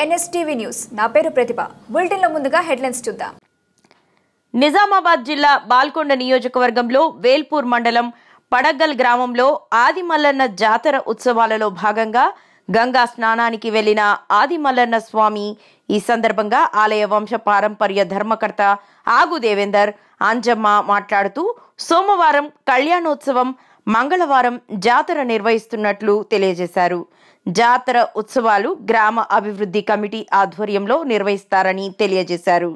NSTV news నా పేరు ప్రతిభ bulletin లో ముందుగా హెడ్లైన్స్ చూద్దాం నిజామాబాద్ జిల్లా బాల్కొండ నియోజకవర్గంలో వేల్పూర్ మండలం పడగ్గల్ గ్రామంలో ఆది మల్లన్న జాతర ఉత్సవాలలో భాగంగా గంగా స్నానానికి వెళ్లిన ఆది మల్లన్న స్వామి ఈ సందర్భంగా ఆలయ వంశ పారంపర్య ధర్మకర్త ఆగు దేవేందర్ అంజమ్మ మాట్లాడుతూ సోమవారం కళ్యాణోత్సవం మంగళవారం జాతర నిర్వహిస్తున్నట్లు తెలియజేశారు. జాతర ఉత్సవాలు గ్రామ అభివృద్ధి కమిటీ ఆధ్వర్యంలో నిర్వహిస్తారని తెలియజేశారు.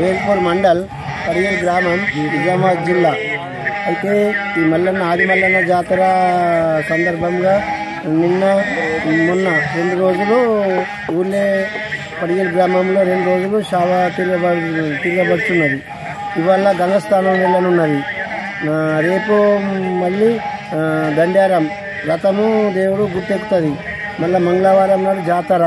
వేల్పూర్ మండల్ పడిగల్ గ్రామం నిజామాబాద్ జిల్లా. అయితే ఈ మల్లన్న ఆది మల్లన్న జాతర సందర్భంగా మొన్న 2 రోజులు ఊళ్ళే పడిగల్ గ్రామంలో 2 రోజులు షావా తిరగబడుతున్నది. ఇవాళ గంగస్థానం వెళ్ళనున్నది. రేపు మళ్ళీ దండారం రథము దేవుడు గుట్టెక్కుతుంది. మళ్ళీ మంగళవారం నాడు జాతర.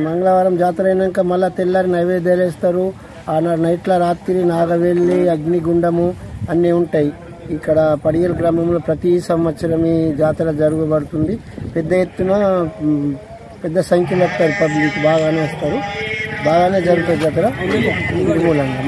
మంగళవారం జాతర అయినాక మళ్ళీ తెల్లారి నైవేద్యాలు వేస్తారు. ఆనాడు నైట్ల రాత్రి నాగవెల్లి అగ్నిగుండము అన్నీ ఉంటాయి. ఇక్కడ పడిగల్ గ్రామంలో ప్రతి సంవత్సరం ఈ జాతర జరగబడుతుంది. పెద్ద ఎత్తున పెద్ద సంఖ్యలో వస్తారు. పబ్లిక్ బాగానే వస్తారు. బాగానే జరుగుతుంది జాతర. మూలంగా